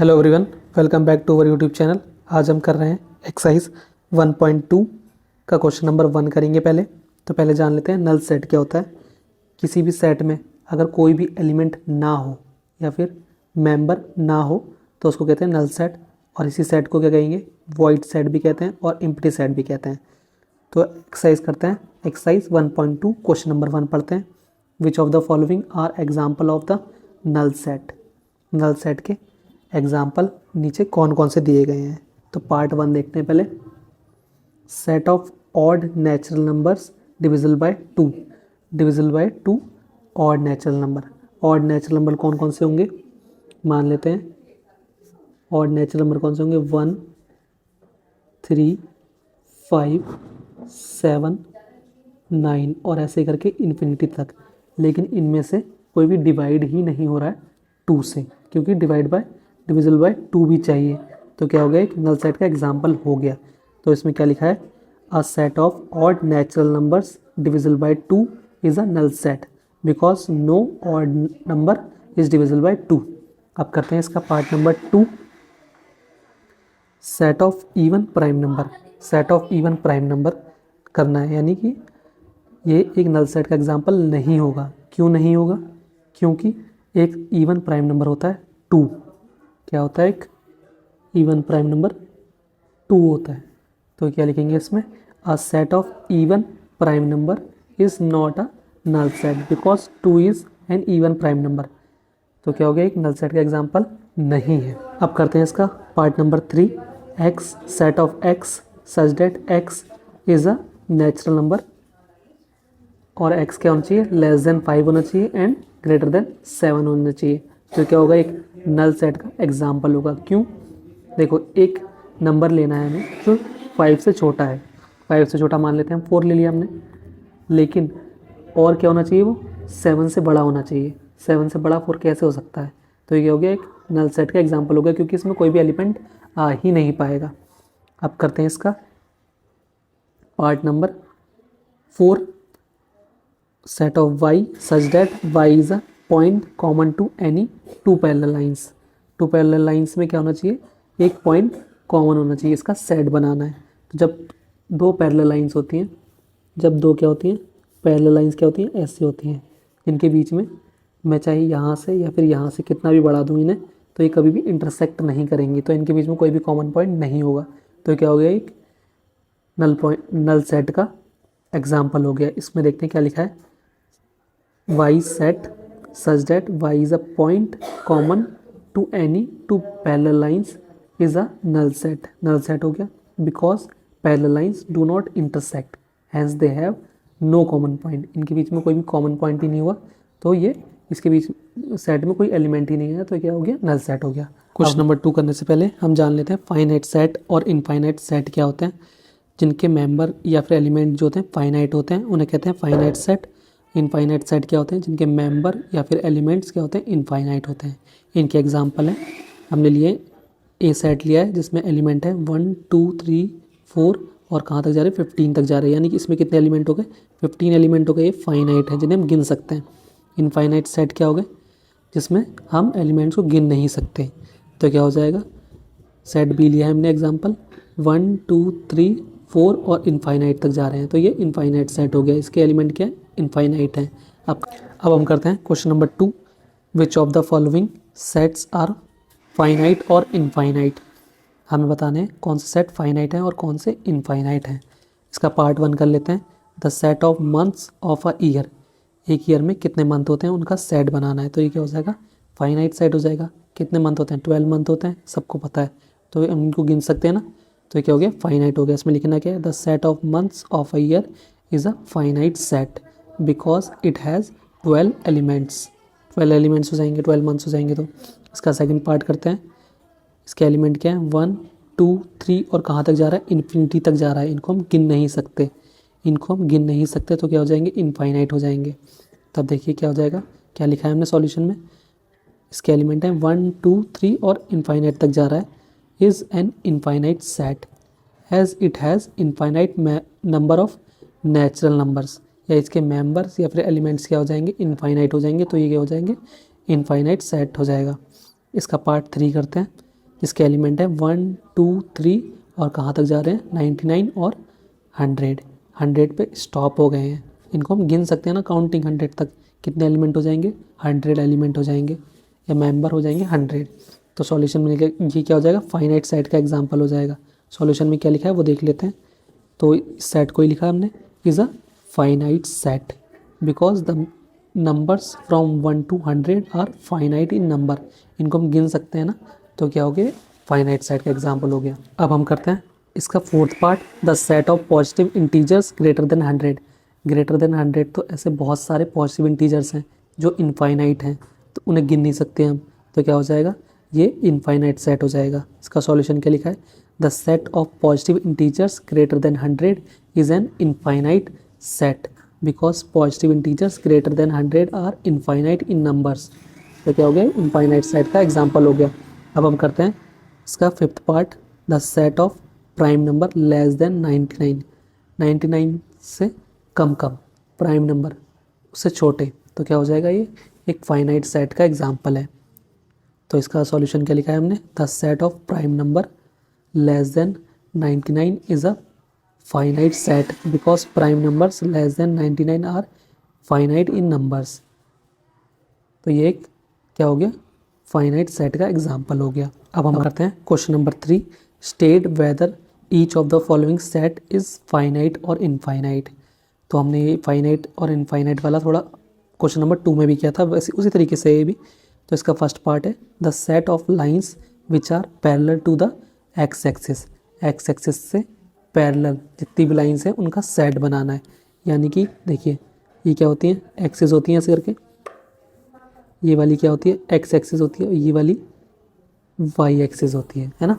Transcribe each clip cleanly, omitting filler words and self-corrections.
Hello everyone, welcome back to our YouTube channel. आज हम कर रहे हैं एक्सरसाइज 1.2 का क्वेश्चन नंबर 1 करेंगे। पहले जान लेते हैं नल सेट क्या होता है। किसी भी सेट में अगर कोई भी एलिमेंट ना हो या फिर मेंबर ना हो तो उसको कहते हैं नल सेट, और इसी सेट को क्या कहेंगे, वॉइड सेट भी कहते हैं और एम्प्टी सेट भी कहते हैं। तो एक्सरसाइज करते हैं, एक्सरसाइज 1.2 क्वेश्चन नंबर 1 पढ़ते हैं। Which of the following are example of the null set. Null set के एग्जाम्पल नीचे कौन कौन से दिए गए हैं। तो पार्ट 1 देखते हैं पहले। Set of odd natural numbers divisible by 2। Divisible by 2 odd natural number. Odd natural number कौन कौन से होंगे, मान लेते हैं। ऑड नेचुरल नंबर कौन से होंगे, 1, 3, 5, 7, 9 और ऐसे करके इन्फिनिटी तक। लेकिन इनमें से कोई भी डिवाइड ही नहीं हो रहा है 2 से, क्योंकि डिविजिबल बाय 2 भी चाहिए। तो क्या हो गया, एक नल सेट का एग्जाम्पल हो गया। तो इसमें क्या लिखा है, a set of odd natural numbers divisible by 2 is a null set because no odd number is divisible by 2। अब करते हैं इसका part number 2। Set of even prime number. Set of even prime number करना है, यानी कि ये एक नल सेट का एग्जाम्पल नहीं होगा। क्यों नहीं होगा, क्योंकि एक इवन प्राइम नंबर होता है 2। क्या होता है, एक इवन प्राइम नंबर 2 होता है। तो क्या लिखेंगे इसमें, a set of even prime number is not a null set because 2 is an even prime number. तो क्या हो गया, एक नल सेट का एग्जाम्पल नहीं है। अब करते हैं इसका part number 3। X set of x such that x is a natural number, और x क्या होना चाहिए, लेस देन 5 होना चाहिए एंड ग्रेटर देन 7 होना चाहिए। तो क्या होगा, एक नल सेट का एग्जाम्पल होगा। क्यों, देखो एक नंबर लेना है हमें जो 5 से छोटा है। 5 से छोटा मान लेते हैं हम 4 ले लिया हमने, लेकिन और क्या होना चाहिए, वो 7 से बड़ा होना चाहिए। 7 से बड़ा 4 कैसे हो सकता है। तो ये क्या हो गया, एक नल सेट का एग्जाम्पल होगा, क्योंकि इसमें कोई भी एलिमेंट आ ही नहीं पाएगा। अब करते हैं इसका part number 4। set of y such that y is a point common to any two parallel lines। Two parallel lines में क्या होना चाहिए, एक पॉइंट कॉमन होना चाहिए। इसका सेट बनाना है। तो जब दो पैरेलल लाइंस होती हैं, जब दो क्या होती हैं, पैरेलल लाइंस क्या होती हैं, ऐसी होती हैं, इनके बीच में मैं चाहे यहाँ से या फिर यहाँ से कितना भी बढ़ा दूँ इन्हें, तो ये कभी भी इंटरसेक्ट नहीं करेंगी। तो इनके बीच में कोई भी कॉमन पॉइंट नहीं होगा। तो क्या हो गया, एक नल सेट का एग्जाम्पल हो गया। इसमें देखते हैं क्या लिखा है, y set such that y is a point common to any two parallel lines is a null set। null set हो गया because parallel lines do not intersect hence they have no common point। इनके बीच में कोई भी common point ही नहीं हुआ, तो ये इसके बीच सेट में कोई एलिमेंट ही नहीं है। तो क्या हो गया, नल सेट हो गया। क्वेश्चन नंबर 2 करने से पहले हम जान लेते हैं फाइनाइट सेट और इनफाइनाइट सेट क्या होते हैं। जिनके मेंबर या फिर एलिमेंट जो होते हैं फाइनाइट होते हैं उन्हें कहते हैं फाइनाइट सेट। इनफाइनाइट सेट क्या होते हैं, जिनके मेंबर या फिर एलिमेंट्स क्या होते हैं, इनफाइनाइट होते हैं। इनके एग्जांपल हैं, हमने लिए ए सेट लिया है जिसमें एलिमेंट है 1, 2, 3, 4 और कहाँ तक जा रहे हैं, 15 तक जा रहे हैं। यानी कि इसमें कितने एलिमेंट हो गए, 15 एलिमेंट हो गए। ये फाइनाइट है, जिन्हें हम गिन सकते हैं। इनफाइनाइट सेट क्या हो गए, जिसमें हम एलिमेंट्स को गिन नहीं सकते। तो क्या हो जाएगा, सेट बी लिया है हमने एग्जाम्पल 1, 2, 3, 4 और इनफाइनाइट तक जा रहे हैं। तो ये इनफाइनाइट सेट हो गया, इसके एलिमेंट क्या है, इनफाइनाइट है। अब हम करते हैं question number 2। Which of the following sets are finite और इनफाइनाइट। हमें बताने हैं कौन से सेट फाइनाइट हैं और कौन से इनफाइनाइट हैं। इसका पार्ट 1 कर लेते हैं। The set of months of a year. एक ईयर में कितने मंथ होते हैं उनका सेट बनाना है। तो ये क्या हो जाएगा, फाइनाइट सेट हो जाएगा। कितने मंथ होते हैं, 12 मंथ होते हैं, सबको पता है, तो हम इनको गिन सकते हैं ना। तो ये क्या हो गया, फाइनाइट हो गया। इसमें लिखना क्या है, the set of months of a year is a finite set because it has 12 elements. 12 elements हो जाएंगे, 12 मंथ्स हो जाएंगे। तो इसका सेकंड पार्ट करते हैं। इसके एलिमेंट क्या है, 1, 2, 3 और कहाँ तक जा रहा है, इन्फिनिटी तक जा रहा है। इनको हम गिन नहीं सकते, इनको हम गिन नहीं सकते। तो क्या हो जाएंगे, इनफाइनाइट हो जाएंगे। तब देखिए क्या हो जाएगा, क्या लिखा है हमने सॉल्यूशन में। इसके एलिमेंट हैं 1, 2, 3 और इनफाइनाइट तक जा रहा है। Is an infinite set has it has infinite number of natural numbers. या इसके मेंबर्स या फिर एलिमेंट्स क्या हो जाएंगे, इनफाइनाइट हो जाएंगे। तो ये क्या हो जाएंगे, इनफाइनाइट सेट हो जाएगा। इसका पार्ट 3 करते हैं। जिसके एलिमेंट है 1 2 3 और कहाँ तक जा रहे हैं 99 और 100 पे स्टॉप हो गए हैं। इनको हम गिन सकते हैं ना, काउंटिंग 100 तक कितने एलिमेंट हो जाएंगे, 100 एलिमेंट हो जाएंगे या मेंबर हो जाएंगे 100। तो सॉल्यूशन में ये क्या हो जाएगा, फाइनाइट सेट का एग्जांपल हो जाएगा। सॉल्यूशन में क्या लिखा है वो देख लेते हैं। तो इस सेट को ही लिखा है हमने, is a finite set because the numbers from 1 to 100 are finite in number. इनको हम गिन सकते हैं ना, तो क्या हो गया, फाइनाइट सेट का एग्जांपल हो गया। अब हम करते हैं इसका fourth part, the set of positive integers greater than 100। Greater than 100 तो ऐसे बहुत सारे पॉजिटिव इंटीजर्स हैं जो इनफाइनाइट हैं, तो उन्हें गिन नहीं सकते हम, तो क्या हो जाएगा, ये इनफाइनाइट सेट हो जाएगा। इसका सॉल्यूशन क्या लिखा है, the set of positive integers greater than 100 is an infinite set because positive integers greater than 100 are infinite in numbers. तो क्या हो गया, इनफाइनाइट सेट का एग्जाम्पल हो गया। अब हम करते हैं इसका fifth part, the set of prime number less than 99। 99 से कम प्राइम नंबर उससे छोटे, तो क्या हो जाएगा, ये एक फाइनाइट सेट का एग्जाम्पल है। तो इसका सॉल्यूशन क्या लिखा है हमने, the set of prime number less than 99 is a finite set because prime numbers less than 99 are finite in numbers. तो ये एक क्या हो गया, फाइनाइट सेट का एग्जाम्पल हो गया। अब हम करते हैं question number 3, state whether each of the following set is finite और इनफाइनाइट। तो हमने ये फाइनाइट और इनफाइनाइट वाला थोड़ा क्वेश्चन नंबर 2 में भी किया था, वैसे उसी तरीके से ये भी। तो इसका फर्स्ट पार्ट है, the set of lines which are parallel to the x axis. X axis से पैरेलल जितनी भी लाइंस हैं उनका सेट बनाना है। यानी कि देखिए ये क्या होती हैं, एक्सिस होती हैं ऐसे करके, ये वाली क्या होती है, एक्स एक्सिस होती है, और ये वाली वाई एक्सिस होती है ना।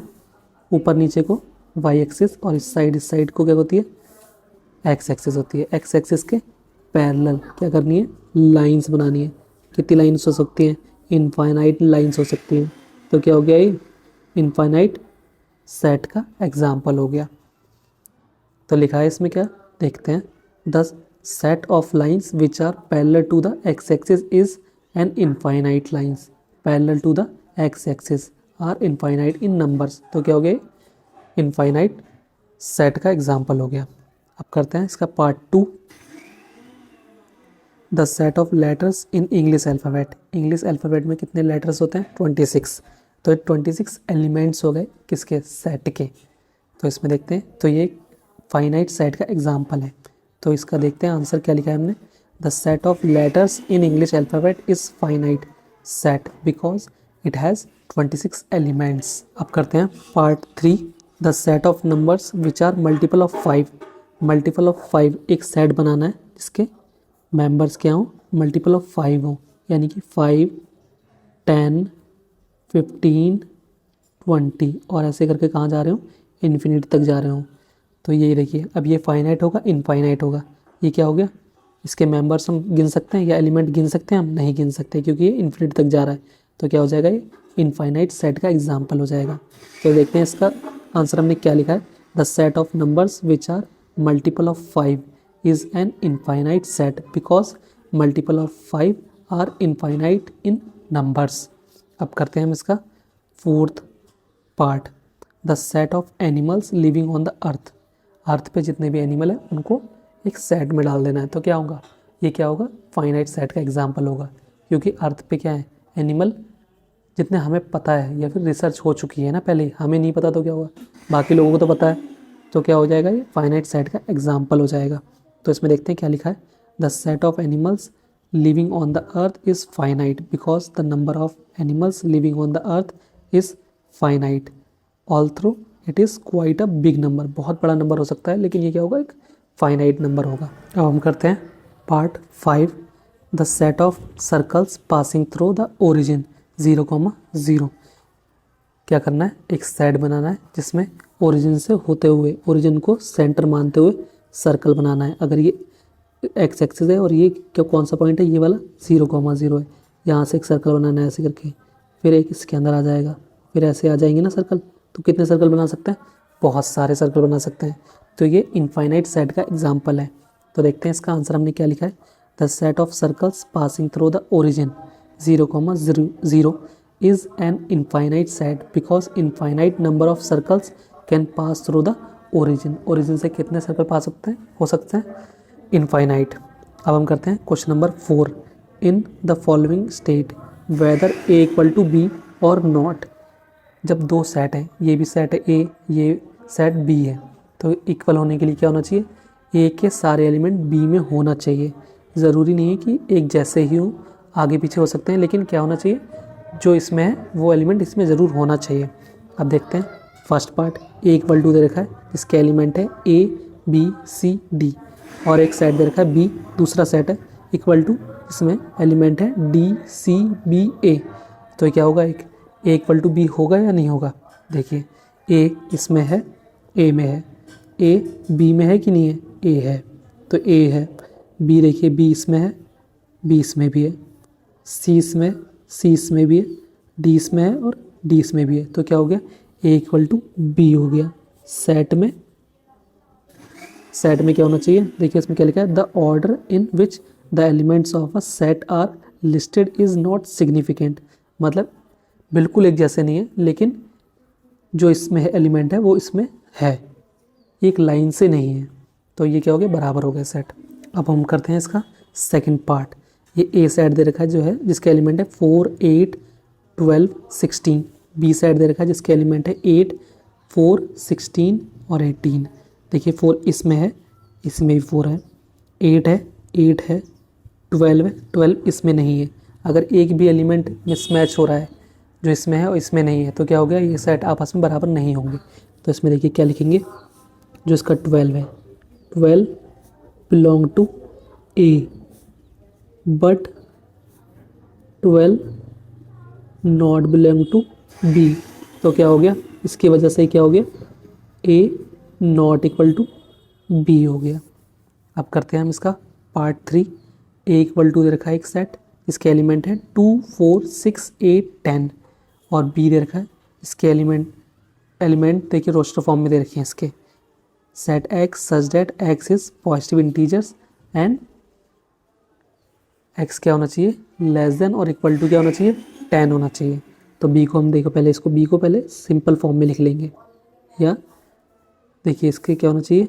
ऊपर नीचे को वाई एक्सिस और इस साइड को क्या होती है, एक्स एक्सिस होती है। एक्स एक्सिस के पैरेलल क्या करनी है, लाइंस बनानी है। कितनी लाइंस हो सकती हैं, इनफाइनाइट लाइंस हो सकती हैं। तो क्या हो गया, ये इनफाइनाइट सेट का एग्जाम्पल हो गया। तो लिखा है इसमें क्या, देखते हैं, the set of lines which are parallel to the x axis is an infinite lines parallel to the x axis are infinite in numbers. तो क्या हो गया, इनफाइनाइट सेट का एग्जाम्पल हो गया। अब करते हैं इसका part 2, the set of letters in English alphabet. English alphabet में कितने लेटर्स होते हैं, 26। तो 26 एलिमेंट्स हो गए किसके, सेट के। तो इसमें देखते हैं, तो ये फाइनाइट सेट का एग्जाम्पल है। तो इसका देखते हैं आंसर क्या लिखा है हमने, the set of letters in English alphabet is finite set because it has 26 elements. अब करते हैं part 3, the set of numbers which are multiple of 5। Multiple of 5 एक सेट बनाना है जिसके मेंबर्स क्या हों, मल्टीपल ऑफ 5 हों। यानी कि 5 10 15 20 और ऐसे करके कहाँ जा रहे हो, इन्फिनिटी तक जा रहे हो। तो ये देखिए, अब ये फाइनाइट होगा, इनफाइनाइट होगा। ये क्या हो गया, इसके मेंबर्स हम गिन सकते हैं या एलिमेंट गिन सकते हैं, हम नहीं गिन सकते क्योंकि ये इन्फिनिटी तक जा रहा है। तो क्या हो जाएगा, ये इनफाइनाइट सेट का एग्जाम्पल हो जाएगा। तो देखते हैं इसका आंसर हमने क्या लिखा है, the set of numbers which are multiple of 5 is an infinite set because multiple of 5 are infinite in numbers। अब करते हैं हम इसका fourth part, the set of animals living on the earth. Earth पे जितने भी एनिमल हैं उनको एक सेट में डाल देना है। तो क्या होगा, ये क्या होगा, फाइनाइट सेट का एग्जाम्पल होगा। क्योंकि अर्थ पे क्या है, एनिमल जितने हमें पता है या फिर रिसर्च हो चुकी है ना, पहले हमें नहीं पता तो क्या होगा, बाकी लोगों को तो पता है। तो क्या हो जाएगा, ये फाइनाइट सेट का एग्जाम्पल हो जाएगा। तो इसमें देखते हैं क्या लिखा है, the set of animals living on the earth is finite because the number of animals living on the earth is finite although it is quite a big number. बहुत बड़ा नंबर हो सकता है लेकिन ये क्या होगा, एक फाइनाइट नंबर होगा। अब हम करते हैं part 5, the set of circles passing through the origin 0,0। क्या करना है, एक सेट बनाना है जिसमें ओरिजिन से होते हुए, ओरिजिन को सेंटर मानते हुए सर्कल बनाना है। अगर ये एक्स एक्सिस है और ये क्या कौन सा पॉइंट है, ये वाला 0,0 है, यहाँ से एक सर्कल बनाना है ऐसे करके, फिर एक इसके अंदर आ जाएगा, फिर ऐसे आ जाएंगे ना सर्कल। तो कितने सर्कल बना सकते हैं, बहुत सारे सर्कल बना सकते हैं। तो ये इनफाइनाइट सेट का एग्जाम्पल है। तो देखते हैं इसका आंसर हमने क्या लिखा है, the set of circles passing through the origin 0,0 is an infinite set because infinite number of circles can pass through the origin. Origin से कितने सर्कल पास हो सकते हैं? इनफाइनाइट। अब हम करते हैं question number 4। In the following state whether A equal to B और नॉट। जब दो सेट हैं, ये भी सेट है ए, ये सेट बी है, तो इक्वल होने के लिए क्या होना चाहिए? ए के सारे एलिमेंट बी में होना चाहिए। ज़रूरी नहीं है कि एक जैसे ही हो, आगे पीछे हो सकते हैं, लेकिन क्या होना चाहिए? जो इसमें है वो एलिमेंट इसमें ज़रूर होना चाहिए। अब देखते हैं first part. A equal to दे रखा है, जिसके एलिमेंट है ए बी सी डी, और एक सेट दे रखा है बी, दूसरा सेट है इक्वल टू, इसमें एलिमेंट है डी सी बी ए। तो क्या होगा? एक ए इक्वल टू बी होगा या नहीं होगा? देखिए ए इसमें है, ए में है, ए बी में है कि नहीं है? ए है, तो ए है। बी देखिए बी इसमें है, बी इसमें भी है, सी इसमें भी है, डी इसमें है और डी इसमें भी है। तो क्या हो गया? ए इक्वल टू बी हो गया। सेट में क्या होना चाहिए? देखिए इसमें क्या लिखा है? The order in which the elements of a set are listed is not significant. मतलब बिल्कुल एक जैसे नहीं है, लेकिन जो इसमें एलिमेंट है वो इसमें है, एक लाइन से नहीं है। तो ये क्या हो गया? बराबर हो गया सेट। अब हम करते हैं इसका सेकंड पार्ट। ये ए सेट दे रखा है जो है, जिसके एलिमेंट है 4 8 12 16। बी सेट दे रखा है जिसके एलिमेंट है 8 4 16 और 18। देखिए 4 इसमें है, इसमें भी 4 है, 8 है 12 है, 12 इसमें नहीं है। अगर एक भी एलिमेंट मिसमैच हो रहा है, जो इसमें है और इसमें नहीं है, तो क्या हो गया? ये सेट आपस में बराबर नहीं होंगे। तो इसमें देखिए क्या लिखेंगे? जो इसका 12 है, 12 belong to A but 12 not belong to B. तो क्या हो गया? इसकी वजह से क्या हो गया? A not equal to B हो गया। अब करते हैं हम इसका पार्ट 3। ए इक्वल टू दे रखा है एक सेट, इसके एलिमेंट है 2 4 6 8 10, और बी दे रखा है, इसके एलिमेंट देखिए रोस्टर फॉर्म में दे रखे हैं इसके। Set x such that x is positive integers and x क्या होना चाहिए? लेस देन और इक्वल टू क्या होना चाहिए? 10 होना चाहिए। तो बी को हम देखो पहले, इसको बी को पहले सिंपल फॉर्म में लिख लेंगे, या देखिए इसके क्या होना चाहिए?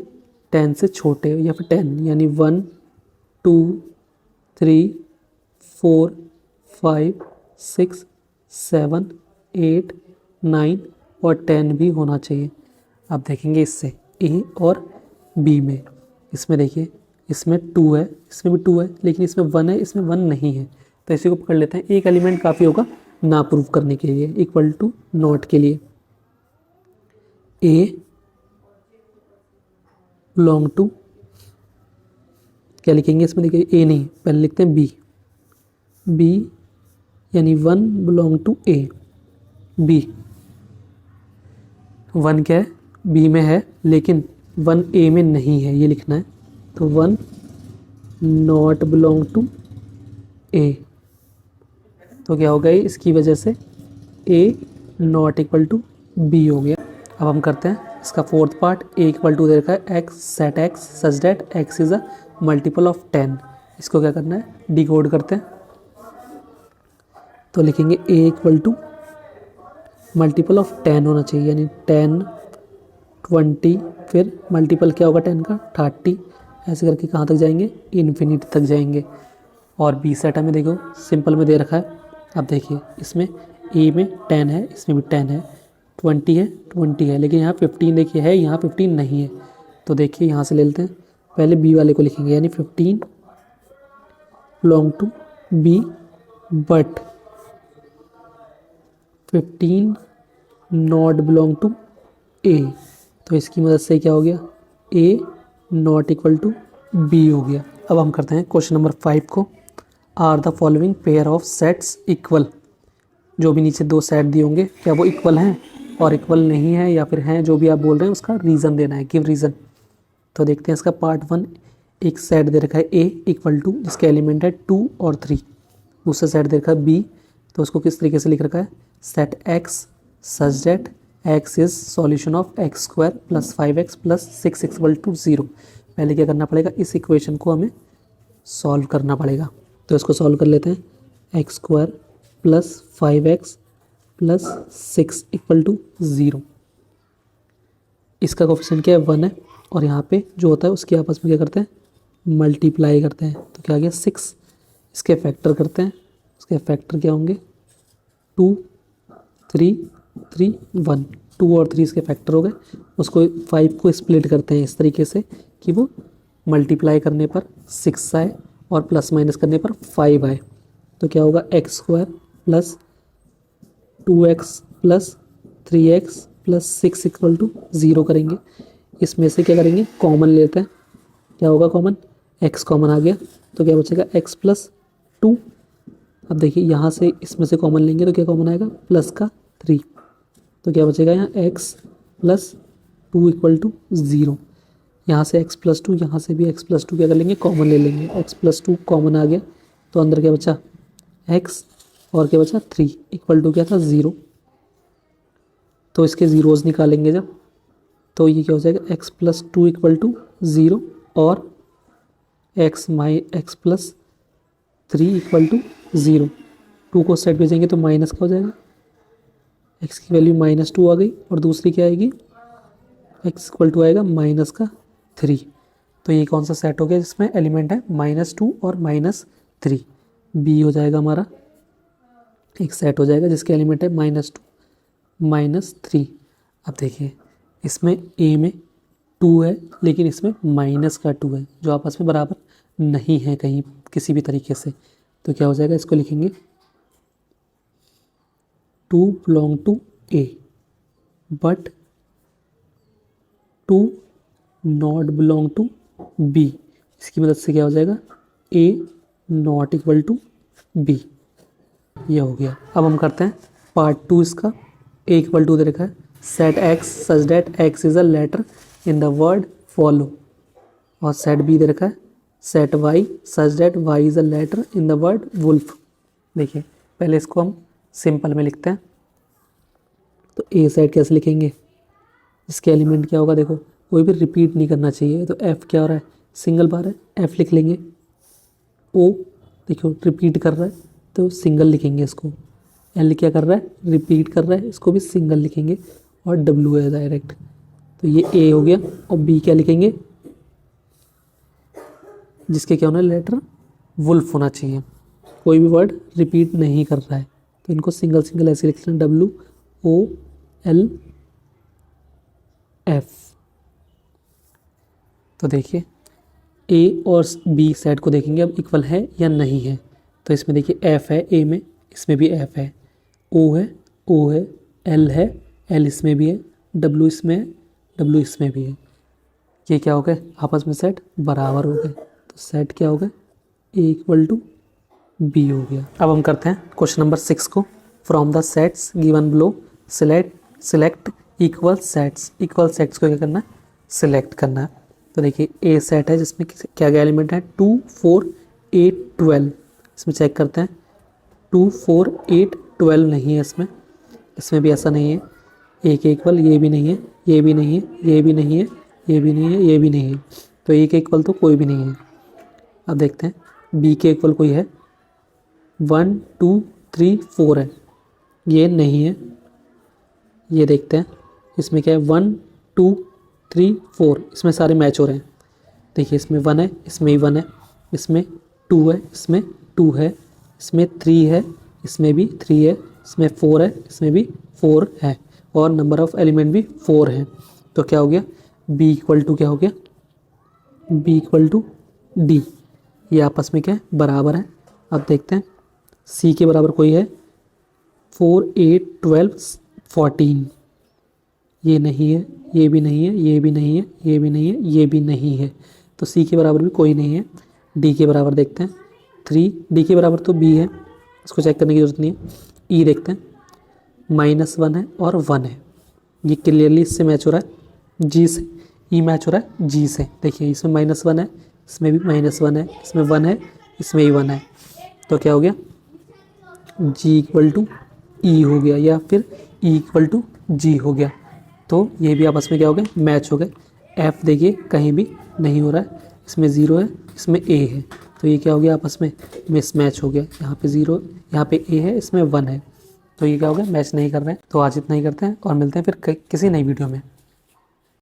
10 से छोटे या फिर 10, यानी 1 2 3 4 5 6 7 8 9 और 10 भी होना चाहिए। अब देखेंगे इससे ए और बी में, इसमें देखिए इसमें 2 है, इसमें भी 2 है, लेकिन इसमें 1 है, इसमें 1 नहीं है। तो इसी को पकड़ लेते हैं। एक एलिमेंट काफ़ी होगा ना प्रूव करने के लिए, इक्वल टू नॉट के लिए। ए बिलोंग टू, क्या लिखेंगे इसमें? देखिए ए नहीं, पहले लिखते हैं बी, बी यानी 1 बिलोंग टू ए। बी 1 क्या है? बी में है, लेकिन 1 ए में नहीं है, ये लिखना है। तो 1 नॉट बिलोंग टू ए। तो क्या हो गया? इसकी वजह से A not equal to B हो गया। अब हम करते हैं इसका fourth part. A equal to दे रखा है x set x such that x is a multiple of 10। इसको क्या करना है? डिकोड करते हैं। तो लिखेंगे ए इक्वल टू मल्टीपल ऑफ 10 होना चाहिए, यानी 10 20, फिर मल्टीपल क्या होगा 10 का? 30। ऐसे करके कहाँ तक जाएंगे? इन्फिनिटी तक जाएंगे। और बी सेट हमें देखो सिंपल में दे रखा है। अब देखिए इसमें ए में 10 है, इसमें भी 10 है, 20 है, लेकिन यहाँ 15 देखिए है, यहाँ 15 नहीं है। तो देखिए यहाँ से ले लेते हैं, पहले बी वाले को लिखेंगे, यानी 15 belong to B but 15 not belong to A. तो इसकी मदद से क्या हो गया? A not equal to B हो गया। अब हम करते हैं क्वेश्चन नंबर 5 को। Are the following pair of sets equal. जो भी नीचे दो सेट दिए होंगे, क्या वो इक्वल हैं और इक्वल नहीं है या फिर हैं, जो भी आप बोल रहे हैं उसका रीज़न देना है, गिव रीज़न। तो देखते हैं इसका पार्ट 1। एक सेट दे रखा है ए इक्वल टू, जिसके एलिमेंट है 2 और 3। दूसरा सेट दे रखा है बी, तो उसको किस तरीके से लिख रखा है? Set x such that x is solution of x square plus 5x plus 6 equal to 0। पहले क्या करना पड़ेगा? इस इक्वेशन को हमें सॉल्व करना पड़ेगा। तो इसको सॉल्व कर लेते हैं। X square plus 5x plus 6 equal to 0। इसका कोफिशिएंट क्या है 1 है, और यहाँ पे जो होता है उसके आपस में क्या करते हैं मल्टीप्लाई करते हैं। तो क्या आ गया 6, इसके फैक्टर करते हैं, उसके फैक्टर क्या होंगे 2 3 3 1, 2 और 3 इसके फैक्टर हो गए। उसको 5 को स्प्लिट करते हैं इस तरीके से कि वो मल्टीप्लाई करने पर 6 आए और प्लस माइनस करने पर 5 आए। तो क्या होगा x square plus 2x plus 3x plus 6 equal to 0 करेंगे। इसमें से क्या करेंगे कॉमन लेते हैं, क्या होगा कॉमन, x कॉमन आ गया तो क्या बचेगा x प्लस 2। अब देखिए यहाँ से इसमें से कॉमन लेंगे तो क्या कॉमन आएगा प्लस का 3, तो क्या बचेगा यहाँ x प्लस 2 इक्वल टू 0। यहाँ से x प्लस 2, यहाँ से भी x प्लस 2 क्या कर लेंगे कॉमन ले लेंगे, x प्लस 2 कॉमन आ गया तो अंदर क्या बचा x और क्या बचा 3 इक्वल टू क्या था 0। तो इसके ज़ीरोज़ निकालेंगे जब, तो ये क्या हो जाएगा x प्लस 2 इक्वल टू 0 और x प्लस 3 इक्वल टू 0। 2 को साइड भेजेंगे तो माइनस का हो जाएगा, x की वैल्यू -2 आ गई और दूसरी क्या आएगी x इक्वल टू आएगा -3। तो ये कौन सा सेट हो गया जिसमें एलिमेंट है -2 और -3, बी हो जाएगा हमारा एक सेट हो जाएगा जिसके एलिमेंट है -2 -3। अब देखिए इसमें a में 2 है लेकिन इसमें माइनस का 2 है जो आपस में बराबर नहीं है कहीं किसी भी तरीके से। तो क्या हो जाएगा इसको लिखेंगे 2 belong to a but 2 not belong to b। इसकी मदद से क्या हो जाएगा a not equal to b। ये हो गया। अब हम करते हैं पार्ट 2 इसका। a इक्वल टू दे रखा है set x such that x is a letter in the word follow, और सेट b दे रखा है set y such that y is a letter in the word wolf. देखिए पहले इसको हम सिंपल में लिखते हैं। तो a सेट कैसे लिखेंगे, इसके एलिमेंट क्या होगा, देखो कोई भी रिपीट नहीं करना चाहिए। तो f क्या हो रहा है सिंगल बार है, f लिख लेंगे। o देखो रिपीट कर रहा है तो सिंगल लिखेंगे इसको। एल क्या कर रहा है रिपीट कर रहा है, इसको भी सिंगल लिखेंगे। और डब्ल्यू है डायरेक्ट, तो ये ए हो गया। और बी क्या लिखेंगे जिसके क्या होना है लेटर वुल्फ होना चाहिए, कोई भी वर्ड रिपीट नहीं कर रहा है तो इनको सिंगल सिंगल ऐसे लिख लेना WOLF। तो देखिए ए और बी सेट को देखेंगे अब इक्वल है या नहीं है। तो इसमें देखिए एफ है ए में, इसमें भी एफ है, ओ है, एल है, एल इसमें भी है, डब्ल्यू इसमें है, डब्ल्यू इसमें भी है। ये क्या हो गए आपस में सेट बराबर हो गए। तो सेट क्या हो गए ए इक्वल टू बी हो गया। अब हम करते हैं क्वेश्चन नंबर 6 को। From the sets given below select equal sets. Equal sets को क्या करना है सिलेक्ट करना है। तो देखिए ए सेट है जिसमें क्या क्या एलिमेंट है 2 4 8 12। इसमें चेक करते हैं 2 4 8 12 नहीं है इसमें, इसमें भी ऐसा नहीं है। ए के इक्वल ये भी नहीं है, ये भी नहीं है, ये भी नहीं है, ये भी नहीं है, ये भी नहीं है। तो ए के इक्वल तो कोई भी नहीं है। अब देखते हैं बी के इक्वल कोई है 1 2 3 4 है, ये नहीं है। ये देखते हैं इसमें क्या है 1 2 3 4, इसमें सारे मैच हो रहे हैं। देखिए इसमें 1 है, इसमें भी 1 है, इसमें 2 है, इसमें 2 है, इसमें 3 है, इसमें भी 3 है, इसमें 4 है, इसमें भी 4 है, और नंबर ऑफ एलिमेंट भी 4 है। तो क्या हो गया b इक्वल टू क्या हो गया b इक्वल टू d। ये आपस में क्या है बराबर है। अब देखते हैं c के बराबर कोई है 4 8 12 14। ये नहीं है, ये भी नहीं है, ये भी नहीं है, ये भी नहीं है, ये भी नहीं है। तो c के बराबर भी कोई नहीं है। d के बराबर देखते हैं 3, d के बराबर तो b है, इसको चेक करने की जरूरत नहीं है। e देखते हैं -1 है और 1 है, ये क्लियरली इससे मैच हो रहा है g से। e मैच हो रहा है g से। देखिए इसमें -1 है, इसमें भी -1 है, इसमें 1 है, इसमें भी 1 है। तो क्या हो गया g इक्वल टू ई हो गया या फिर e इक्वल टू g हो गया। तो ये भी आपस में क्या हो गए मैच हो गए। f देखिए कहीं भी नहीं हो रहा है, इसमें 0 है, इसमें a है, तो ये क्या हो गया आपस में मिसमैच हो गया। यहाँ पे 0, यहाँ पे a है, इसमें 1 है। तो ये क्या हो गया, मैच नहीं कर रहे हैं। तो आज इतना ही करते हैं और मिलते हैं फिर किसी नई वीडियो में।